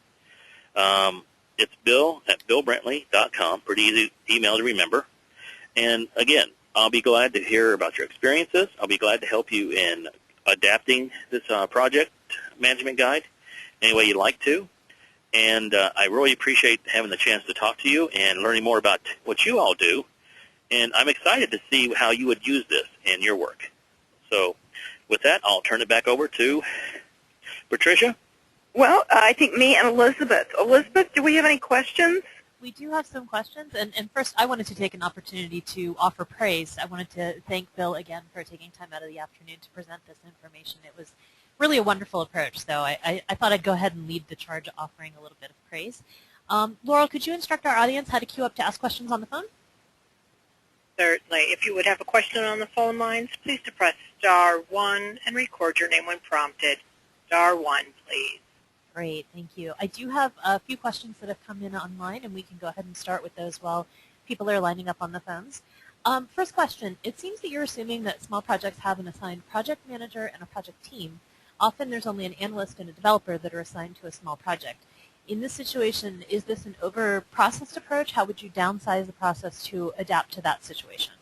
It's bill@billbrantley.com, pretty easy email to remember. And again, I'll be glad to hear about your experiences. I'll be glad to help you in adapting this project management guide. any way you'd like to. And I really appreciate having the chance to talk to you and learning more about what you all do. And I'm excited to see how you would use this in your work. So with that, I'll turn it back over to Patricia. Well, I think me and Elizabeth. Elizabeth, do we have any questions? We do have some questions, and first I wanted to take an opportunity to offer praise. I wanted to thank Bill again for taking time out of the afternoon to present this information. It was really a wonderful approach, so I thought I'd go ahead and lead the charge offering a little bit of praise. Laurel, could you instruct our audience how to queue up to ask questions on the phone? Certainly. If you would have a question on the phone lines, please press *1 and record your name when prompted. *1, please. Great, thank you. I do have a few questions that have come in online, and we can go ahead and start with those while people are lining up on the phones. First question, it seems that you're assuming that small projects have an assigned project manager and a project team. Often there's only an analyst and a developer that are assigned to a small project. In this situation, is this an over-processed approach? How would you downsize the process to adapt to that situation?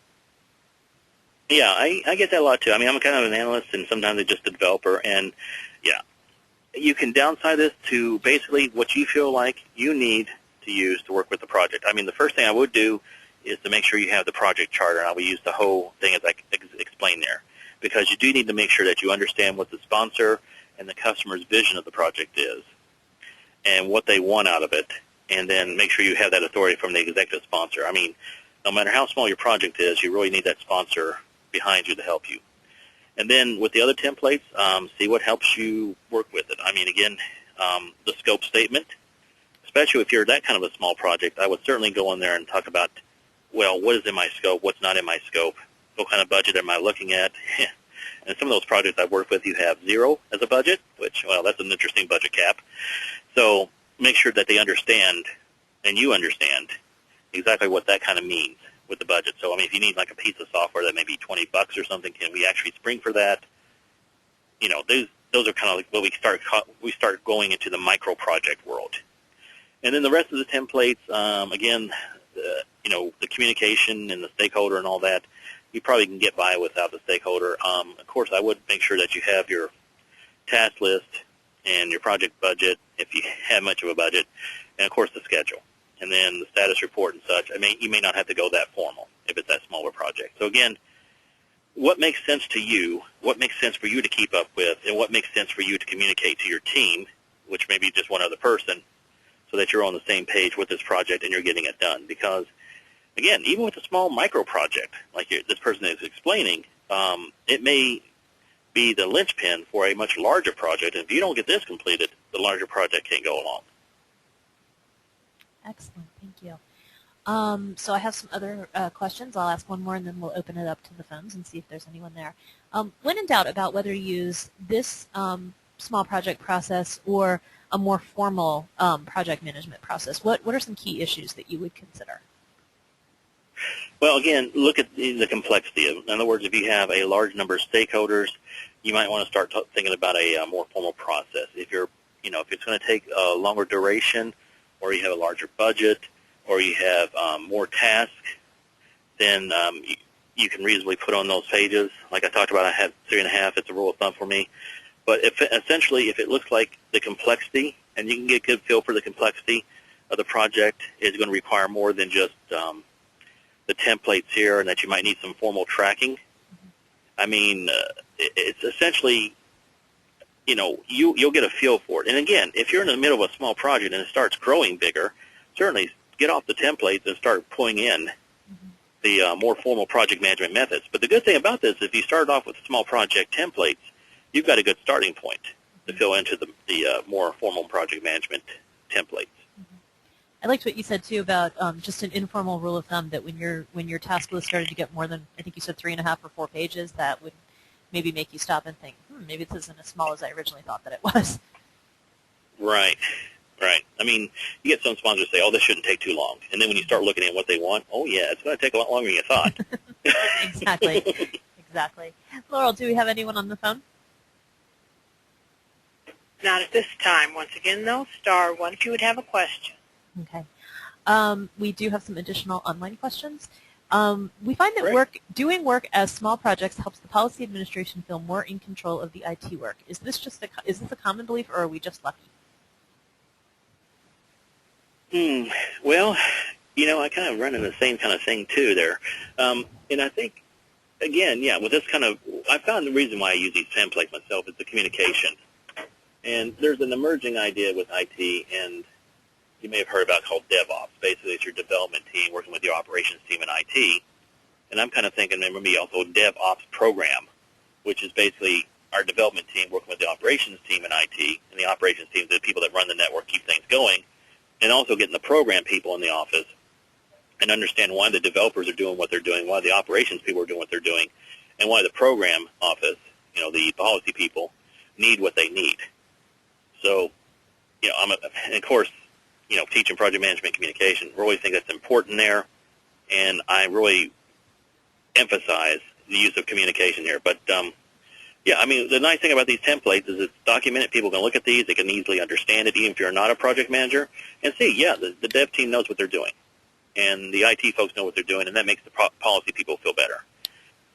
Yeah, I get that a lot too. I mean, I'm kind of an analyst and sometimes I'm just a developer, and yeah, you can downsize this to basically what you feel like you need to use to work with the project. I mean, the first thing I would do is to make sure you have the project charter, and I would use the whole thing as I explained there, because you do need to make sure that you understand what the sponsor and the customer's vision of the project is and what they want out of it, and then make sure you have that authority from the executive sponsor. I mean, no matter how small your project is, you really need that sponsor behind you to help you. And then with the other templates, see what helps you work with it. I mean, again, the scope statement, especially if you're that kind of a small project, I would certainly go in there and talk about, well, what is in my scope, what's not in my scope, what kind of budget am I looking at. And some of those projects I've worked with, you have 0 as a budget, which, well, that's an interesting budget cap. So make sure that they understand and you understand exactly what that kind of means with the budget. So, I mean, if you need like a piece of software that may be $20 or something, can we actually spring for that? You know, those are kind of like what we start going into the micro project world. And then the rest of the templates, again, you know, the communication and the stakeholder and all that, you probably can get by without the stakeholder. Of course, I would make sure that you have your task list and your project budget, if you have much of a budget, and of course the schedule, and then the status report and such. I mean, you may not have to go that formal if it's that smaller project. So again, what makes sense to you, what makes sense for you to keep up with, and what makes sense for you to communicate to your team, which may be just one other person, so that you're on the same page with this project and you're getting it done. Because, again, even with a small micro project, like this person is explaining, it may be the linchpin for a much larger project. And if you don't get this completed, the larger project can't go along. Excellent, thank you. So I have some other questions. I'll ask one more, and then we'll open it up to the phones and see if there's anyone there. When in doubt about whether to use this small project process or a more formal project management process, what are some key issues that you would consider? Well, again, look at the complexity. In other words, if you have a large number of stakeholders, you might want to start thinking about a more formal process. If you're, you know, if it's going to take a longer duration, or you have a larger budget, or you have more tasks, then you can reasonably put on those pages. Like I talked about, I have 3.5. It's a rule of thumb for me. But essentially, if it looks like the complexity, and you can get a good feel for the complexity of the project, is going to require more than just the templates here, and that you might need some formal tracking. I mean, it's essentially, you know, you'll get a feel for it. And again, if you're in the middle of a small project and it starts growing bigger, certainly get off the templates and start pulling in the more formal project management methods. But the good thing about this, if you start off with small project templates, you've got a good starting point to fill into the more formal project management templates. I liked what you said too about just an informal rule of thumb that when your task list started to get more than, I think you said 3.5 or 4 pages, that would maybe make you stop and think, maybe this isn't as small as I originally thought that it was. Right, right. I mean, you get some sponsors say, oh, this shouldn't take too long. And then when you start looking at what they want, oh, yeah, it's going to take a lot longer than you thought. Exactly, exactly. Laurel, do we have anyone on the phone? Not at this time. Once again, though, *1 if you would have a question. Okay. We do have some additional online questions. We find that doing work as small projects helps the policy administration feel more in control of the IT work. Is this a common belief, or are we just lucky? Well, I kind of run into the same kind of thing too there. And I think, again, yeah, with this kind of, I found the reason why I use these templates myself is the communication. And there's an emerging idea with IT, and you may have heard about, called DevOps. Basically, it's your development team working with your operations team in IT. And I'm kind of thinking maybe also a DevOps program, which is basically our development team working with the operations team in IT, and the operations team, the people that run the network, keep things going, and also getting the program people in the office and understand why the developers are doing what they're doing, why the operations people are doing what they're doing, and why the program office, the policy people, need what they need. So, and of course, teaching project management communication, really think that's important there, and I really emphasize the use of communication here. But, yeah, I mean, the nice thing about these templates is it's documented. People can look at these. They can easily understand it, even if you're not a project manager, and see, yeah, the dev team knows what they're doing, and the IT folks know what they're doing, and that makes the policy people feel better.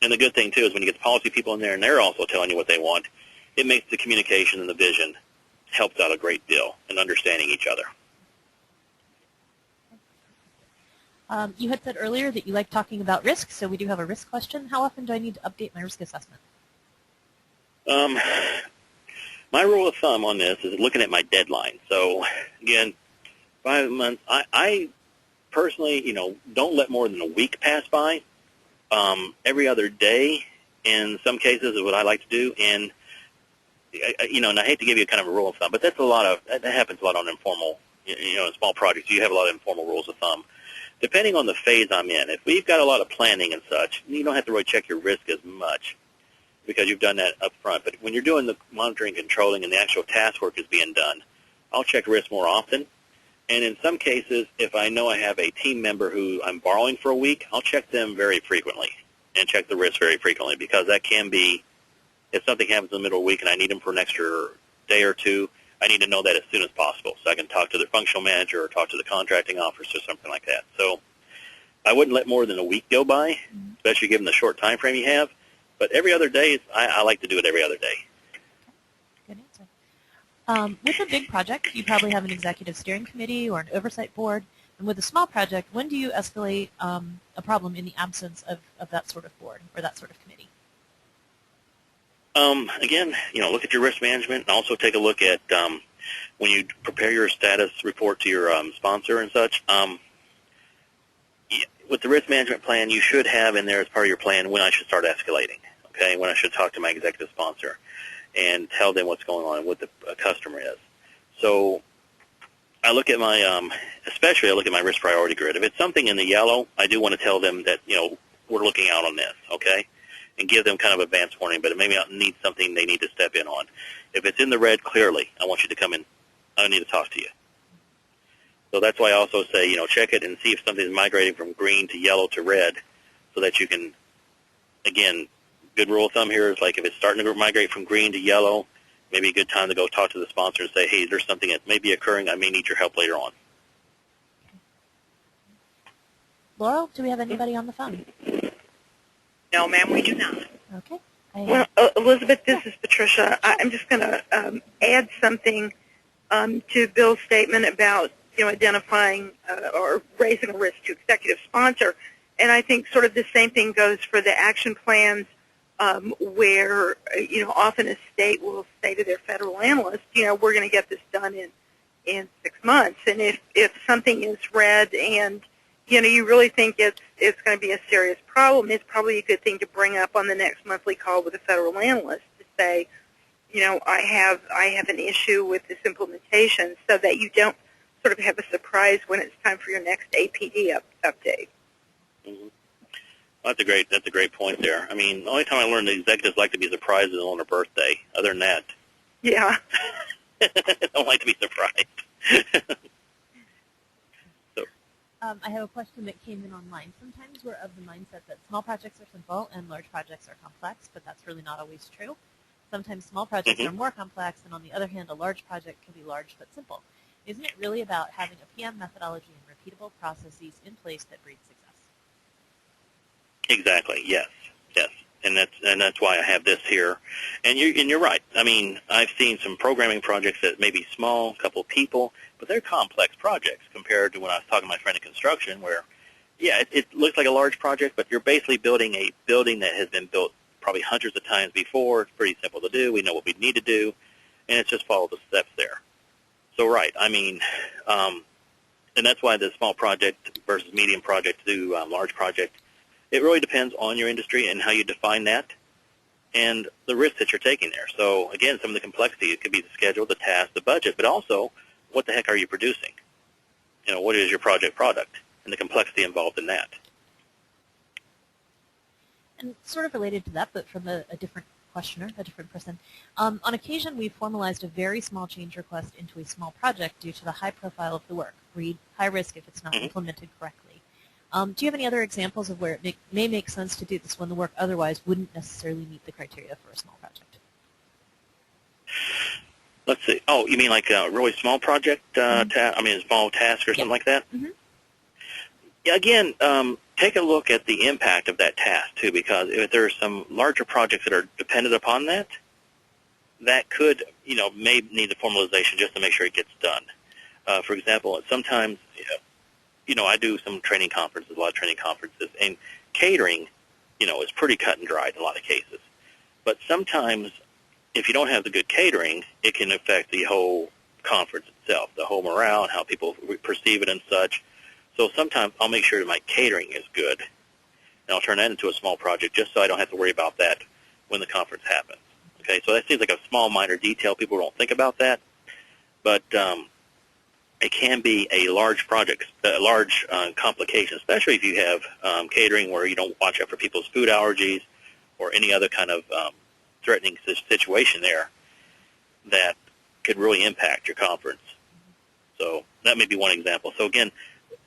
And the good thing, too, is when you get the policy people in there and they're also telling you what they want, it makes the communication and the vision helps out a great deal in understanding each other. You had said earlier that you like talking about risk, so we do have a risk question. How often do I need to update my risk assessment? My rule of thumb on this is looking at my deadline. So, again, 5 months. I personally, don't let more than a week pass by. Every other day, in some cases, is what I like to do. And, and I hate to give you kind of a rule of thumb, but that happens a lot on informal, in small projects. You have a lot of informal rules of thumb. Depending on the phase I'm in, if we've got a lot of planning and such, you don't have to really check your risk as much because you've done that up front. But when you're doing the monitoring, controlling, and the actual task work is being done, I'll check risk more often. And in some cases, if I know I have a team member who I'm borrowing for a week, I'll check them very frequently and check the risk very frequently, because that can be, if something happens in the middle of the week and I need them for an extra day or two, I need to know that as soon as possible so I can talk to the functional manager or talk to the contracting officer or something like that. So I wouldn't let more than a week go by, especially given the short time frame you have. But every other day, I like to do it every other day. Good answer. With a big project, you probably have an executive steering committee or an oversight board. And with a small project, when do you escalate a problem in the absence of that sort of board or that sort of committee? Again, look at your risk management, and also take a look at when you prepare your status report to your sponsor and such. With the risk management plan, you should have in there as part of your plan when I should start escalating, okay, when I should talk to my executive sponsor and tell them what's going on and what the customer is. So I look at my, especially I look at my risk priority grid. If it's something in the yellow, I do want to tell them that, we're looking out on this, okay, and give them kind of advance warning, but it maybe need something they need to step in on. If it's in the red, clearly, I want you to come in. I need to talk to you. So that's why I also say, check it and see if something's migrating from green to yellow to red, so that you can, again, good rule of thumb here is like if it's starting to migrate from green to yellow, maybe a good time to go talk to the sponsor and say, hey, there's something that may be occurring. I may need your help later on. Laurel, do we have anybody on the phone? No, ma'am, we do not. Okay. Well, Elizabeth, this is Patricia. I'm just going to add something to Bill's statement about identifying or raising a risk to executive sponsor. And I think sort of the same thing goes for the action plans where, often a state will say to their federal analyst, we're going to get this done in 6 months. And if something is red and, you really think it's going to be a serious problem, it's probably a good thing to bring up on the next monthly call with a federal analyst to say, I have an issue with this implementation, so that you don't sort of have a surprise when it's time for your next APD update. Mm-hmm. Well, that's a great point there. I mean, the only time I learned the executives like to be surprised is on their birthday. Other than that, yeah, I don't like to be surprised. I have a question that came in online. Sometimes we're of the mindset that small projects are simple and large projects are complex, but that's really not always true. Sometimes small projects are more complex, and on the other hand, a large project can be large but simple. Isn't it really about having a PM methodology and repeatable processes in place that breed success? Exactly, yes. that's why I have this here. And you're right. I mean, I've seen some programming projects that may be small, a couple of people, but they're complex projects compared to when I was talking to my friend in construction, where yeah, it looks like a large project, but you're basically building a building that has been built probably hundreds of times before. It's pretty simple to do. We know what we need to do, and it's just follow the steps there. So right. I mean, and that's why the small project versus medium project to large project. It really depends on your industry and how you define that and the risk that you're taking there. So, again, some of the complexity, it could be the schedule, the task, the budget, but also what the heck are you producing? You know, what is your project product and the complexity involved in that? And sort of related to that, but from a different questioner, a different person, on occasion we've formalized a very small change request into a small project due to the high profile of the work. Read high risk if it's not implemented correctly. Do you have any other examples of where it may make sense to do this when the work otherwise wouldn't necessarily meet the criteria for a small project? Let's see. Oh, you mean like a really small project? I mean, a small task or something like that? Mm-hmm. Yeah, again, take a look at the impact of that task, too, because if there are some larger projects that are dependent upon that, that could, may need the formalization just to make sure it gets done. For example, sometimes, I do some training conferences, a lot of training conferences, and catering, is pretty cut and dried in a lot of cases. But sometimes, if you don't have the good catering, it can affect the whole conference itself, the whole morale, and how people perceive it and such. So sometimes I'll make sure that my catering is good, and I'll turn that into a small project just so I don't have to worry about that when the conference happens. Okay, so that seems like a small, minor detail. People don't think about that, but it can be a large project, a large complication, especially if you have catering where you don't watch out for people's food allergies or any other kind of threatening situation there that could really impact your conference. So that may be one example. So again,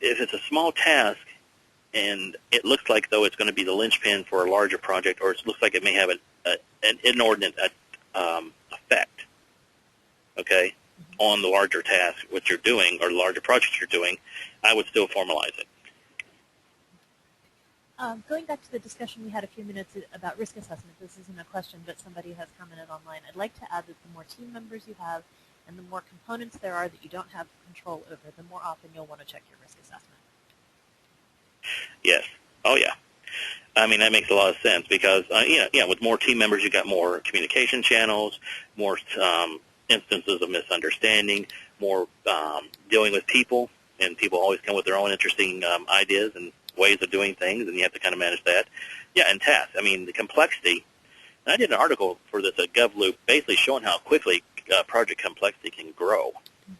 if it's a small task and it looks like though it's going to be the linchpin for a larger project, or it looks like it may have an inordinate effect, okay, on the larger task, what you're doing, or the larger project you're doing, I would still formalize it. Going back to the discussion we had a few minutes about risk assessment, this isn't a question, but somebody has commented online. I'd like to add that the more team members you have and the more components there are that you don't have control over, the more often you'll want to check your risk assessment. Yes. Oh, yeah. I mean, that makes a lot of sense because, with more team members, you've got more communication channels, more instances of misunderstanding, more dealing with people, and people always come with their own interesting ideas and ways of doing things, and you have to kind of manage that. Yeah, and tasks. I mean, the complexity. And I did an article for this at GovLoop basically showing how quickly project complexity can grow.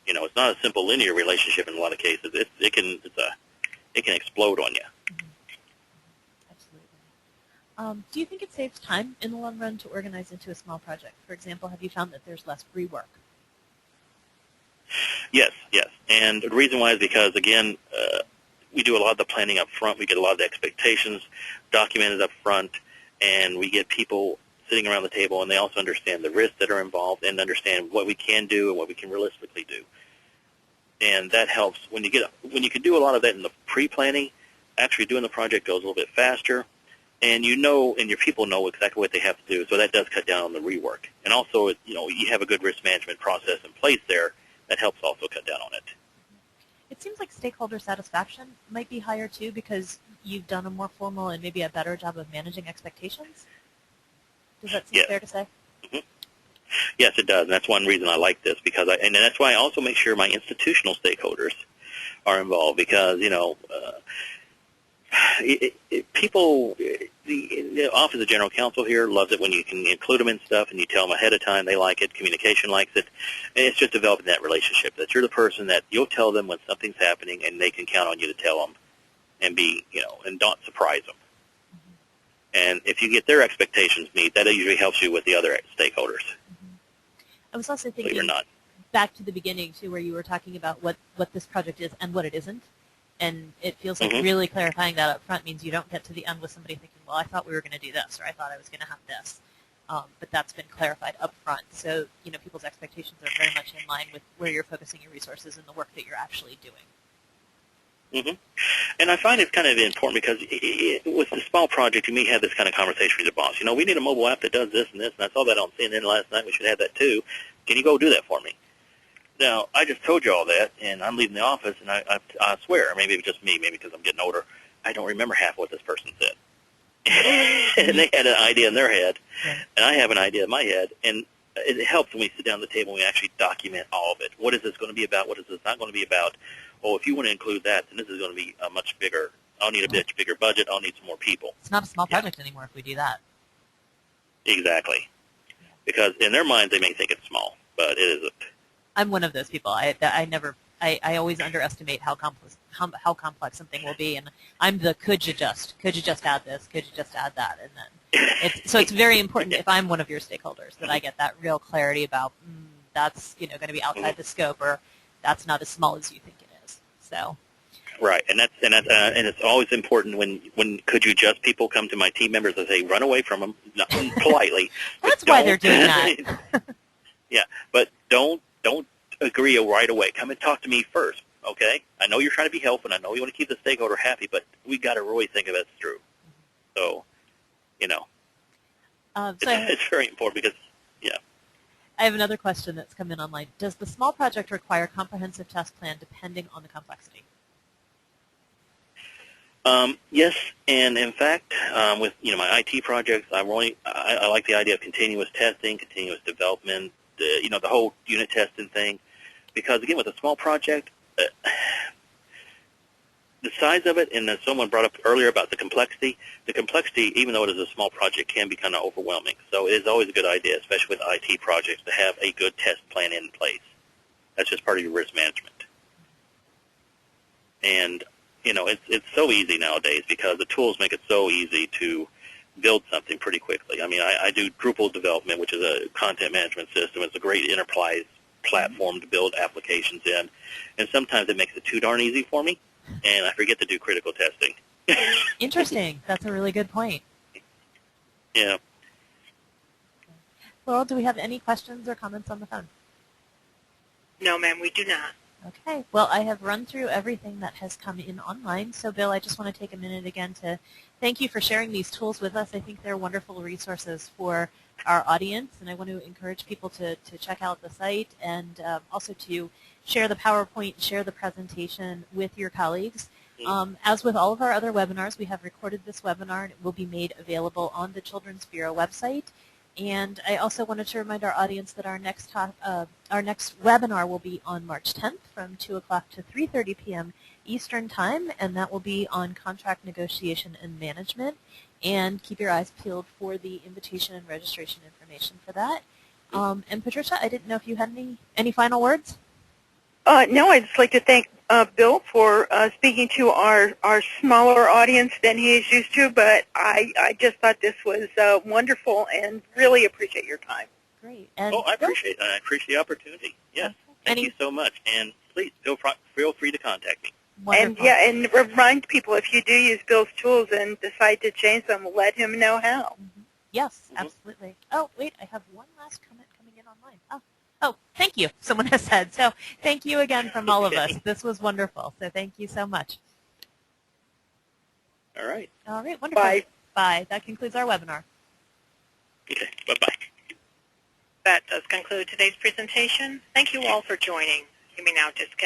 It's not a simple linear relationship in a lot of cases. It can explode on you. Absolutely. Do you think it saves time in the long run to organize into a small project? For example, have you found that there's less rework? Yes. And the reason why is because, again, we do a lot of the planning up front. We get a lot of the expectations documented up front, and we get people sitting around the table, and they also understand the risks that are involved and understand what we can do and what we can realistically do. And that helps when you can do a lot of that in the pre-planning. Actually, doing the project goes a little bit faster, and and your people know exactly what they have to do. So that does cut down on the rework. And also, you have a good risk management process in place there that helps also cut down on it. It seems like stakeholder satisfaction might be higher too because you've done a more formal and maybe a better job of managing expectations. Does that seem fair to say? Mm-hmm. Yes, it does, and that's one reason I like this and that's why I also make sure my institutional stakeholders are involved because people, the Office of General Counsel here loves it when you can include them in stuff and you tell them ahead of time. They like it. Communication likes it, and it's just developing that relationship that you're the person that you'll tell them when something's happening, and they can count on you to tell them and and don't surprise them. And if you get their expectations meet, that usually helps you with the other stakeholders. I was also thinking Believe it or not. Back to the beginning, too, where you were talking about what this project is and what it isn't. And it feels like really clarifying that up front means you don't get to the end with somebody thinking, well, I thought we were going to do this, or I thought I was going to have this. But that's been clarified up front. So, people's expectations are very much in line with where you're focusing your resources and the work that you're actually doing. hmm And I find it's kind of important because with the small project, you may have this kind of conversation with your boss. You know, we need a mobile app that does this and this, and I saw that on CNN last night. We should have that too. Can you go do that for me? Now, I just told you all that, and I'm leaving the office, and I swear, maybe it's just me, maybe because I'm getting older, I don't remember half what this person said. And they had an idea in their head, and I have an idea in my head, and it helps when we sit down at the table and we actually document all of it. What is this going to be about? What is this not going to be about? Oh, if you want to include that, then this is going to be a much bigger, I'll need a much bigger budget, I'll need some more people. It's not a small project anymore if we do that. Exactly. Because in their minds, they may think it's small, but it isn't. I'm one of those people. I always underestimate how complex something will be, and I'm the could you just add this, could you just add that, and then it's very important if I'm one of your stakeholders that I get that real clarity about that's going to be outside the scope, or that's not as small as you think it is. So. Right, and it's always important when could you just people come to my team members and say run away from them, not politely. That's why they're doing that. Yeah, but don't agree right away. Come and talk to me first, okay? I know you're trying to be helpful, and I know you want to keep the stakeholder happy, but we got to really think of it through. So, it's very important because, I have another question that's come in online. Does the small project require a comprehensive test plan depending on the complexity? Yes, and in fact, with my IT projects, I like the idea of continuous testing, continuous development, the whole unit testing thing, because again, with a small project, the size of it, and as someone brought up earlier about the complexity, even though it is a small project, can be kind of overwhelming. So it is always a good idea, especially with IT projects, to have a good test plan in place. That's just part of your risk management. And it's so easy nowadays because the tools make it so easy to build something pretty quickly. I mean, I do Drupal development, which is a content management system. It's a great enterprise platform to build applications in, and sometimes it makes it too darn easy for me, and I forget to do critical testing. Interesting. That's a really good point. Yeah. Laurel, do we have any questions or comments on the phone? No, ma'am, we do not. Okay. Well, I have run through everything that has come in online. So, Bill, I just want to take a minute again to thank you for sharing these tools with us. I think they're wonderful resources for our audience, and I want to encourage people to check out the site and also to share the PowerPoint, share the presentation with your colleagues. As with all of our other webinars, we have recorded this webinar, and it will be made available on the Children's Bureau website. And I also wanted to remind our audience that our next webinar will be on March 10th from 2 o'clock to 3:30 p.m. Eastern Time, and that will be on contract negotiation and management. And keep your eyes peeled for the invitation and registration information for that. And Patricia, I didn't know if you had any final words? No, I'd just like to thank Bill for speaking to our smaller audience than he is used to, but I just thought this was wonderful and really appreciate your time. Great. And I appreciate it. I appreciate the opportunity. Yes. Okay. Thank you so much. And please feel free to contact me. Wonderful. And remind people, if you do use Bill's tools and decide to change them, let him know how. Mm-hmm. Yes, absolutely. Oh, wait, I have one last comment coming in online. Oh, thank you, someone has said. So thank you again from all of us. This was wonderful. So thank you so much. All right. All right, wonderful. Bye. Bye. That concludes our webinar. Okay, bye-bye. That does conclude today's presentation. Thank you all for joining. You may now disconnect.